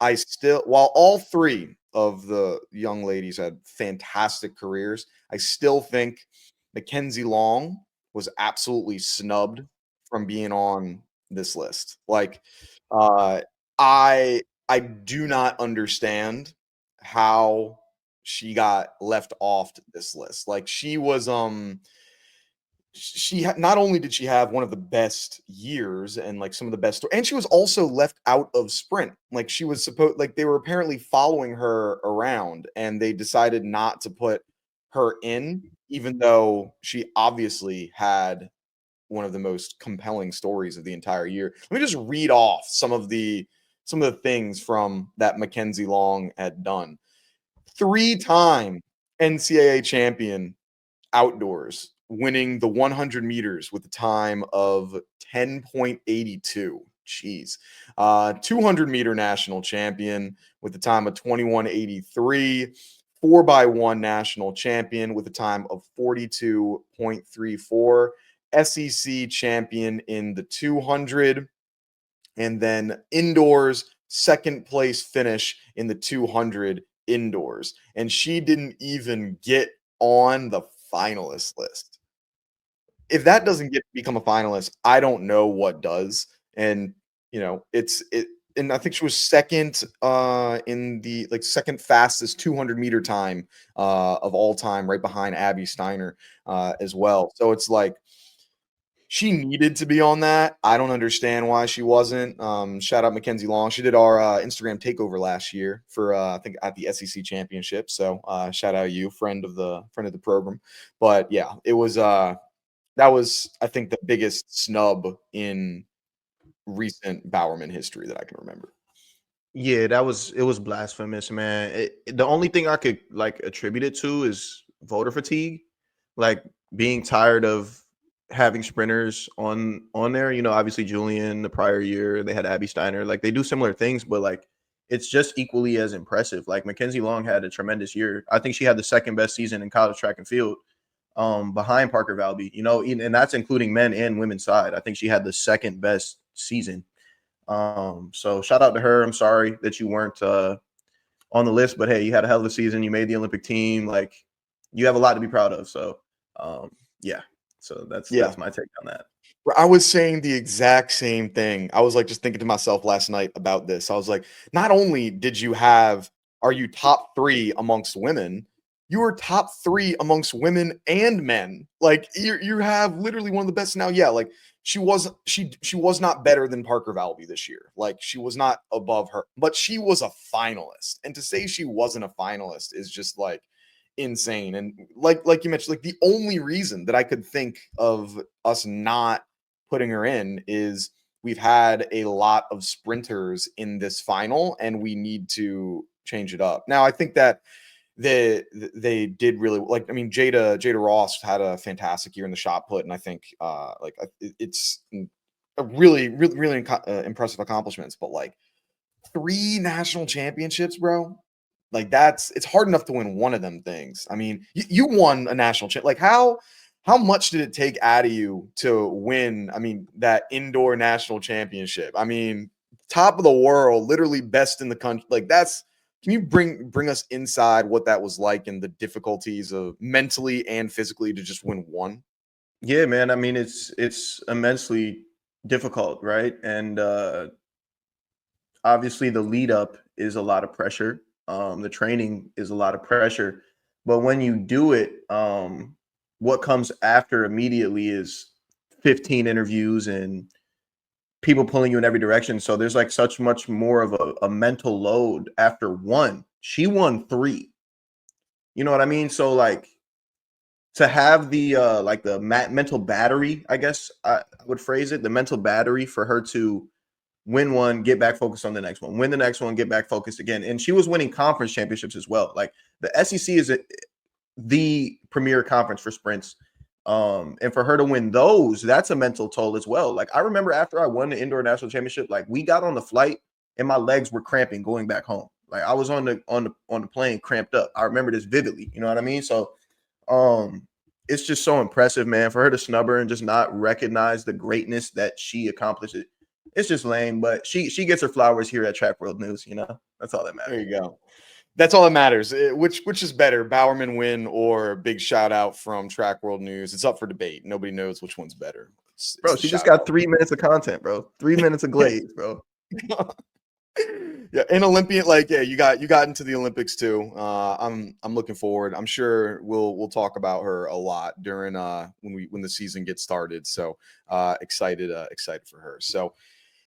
I still, while all three of the young ladies had fantastic careers, I still think McKenzie Long was absolutely snubbed from being on this list. Like, uh, I do not understand how she got left off this list. Like, not only did she have one of the best years and like some of the best, and she was also left out of sprint. Like, she was supposed, like, they were apparently following her around and they decided not to put her in, even though she obviously had one of the most compelling stories of the entire year. Let me just read off some of the things from that Mackenzie Long had done. 3-time NCAA champion outdoors, winning the 100 meters with a time of 10.82. Jeez. 200-meter national champion with a time of 21.83. 4x1 national champion with a time of 42.34. SEC champion in the 200. And then indoors, second place finish in the 200 indoors. And she didn't even get on the finalist list. If that doesn't become a finalist, I don't know what does. And and I think she was second in the second fastest 200-meter time of all time, right behind Abby Steiner as well. So it's like she needed to be on that. I don't understand why she wasn't. Shout out McKenzie Long. She did our Instagram takeover last year for I think at the SEC championship. So shout out you, friend of the program. But yeah, it was that was, I think, the biggest snub in recent Bowerman history that I can remember. Yeah, it was blasphemous, man. The only thing I could like attribute it to is voter fatigue, like being tired of having sprinters on there. You know, obviously Julian the prior year they had Abby Steiner. Like they do similar things, but like it's just equally as impressive. Like Mackenzie Long had a tremendous year. I think she had the second best season in college track and field, behind Parker Valby. You know, and that's including men and women's side. I think she had the second best season. So shout out to her. I'm sorry that you weren't on the list, but hey, you had a hell of a season. You made the Olympic team. Like you have a lot to be proud of. So yeah. So that's my take on that. I was saying the exact same thing. I was like just thinking to myself last night about this. I was like, not only are you top 3 amongst women, you are top 3 amongst women and men. Like you have literally one of the best now. Yeah, like she was not better than Parker Valby this year. Like she was not above her, but she was a finalist. And to say she wasn't a finalist is just like insane. And like you mentioned, like the only reason that I could think of us not putting her in is we've had a lot of sprinters in this final and we need to change it up. Now I think that they did really, like, I mean, Jada Ross had a fantastic year in the shot put, and I think it's a really impressive accomplishments. But like 3 national championships, bro, like it's hard enough to win one of them things. I mean, you won a national champ. Like how much did it take out of you to win? I mean, that indoor national championship. I mean, top of the world, literally best in the country. Like that's, can you bring us inside what that was like and the difficulties of mentally and physically to just win one? Yeah, man. I mean, it's immensely difficult, right? And obviously the lead up is a lot of pressure. The training is a lot of pressure. But when you do it, what comes after immediately is 15 interviews and people pulling you in every direction. So there's like such much more of a mental load after one. She won 3. You know what I mean? So like to have the like the mental battery, I guess I would phrase it, the mental battery for her to win one, get back focused on the next one, win the next one, get back focused again. And she was winning conference championships as well. Like the SEC is the premier conference for sprints. And for her to win those, that's a mental toll as well. Like I remember after I won the indoor national championship, like we got on the flight and my legs were cramping going back home. Like I was on the plane cramped up. I remember this vividly. You know what I mean? So it's just so impressive, man, for her to snub her and just not recognize the greatness that she accomplished it's just lame. But she gets her flowers here at Track World News. You know, that's all that There matters. you go. That's all that matters. Which is better, Bowerman win or big shout out from Track World News? It's up for debate. Nobody knows which one's better. It's Bro, the she just shout got out. 3 minutes of content, bro. 3 minutes of glaze, bro. Yeah, an Olympian, like yeah, you got into the Olympics too. I'm looking forward. I'm sure we'll talk about her a lot during when the season gets started. So excited for her. So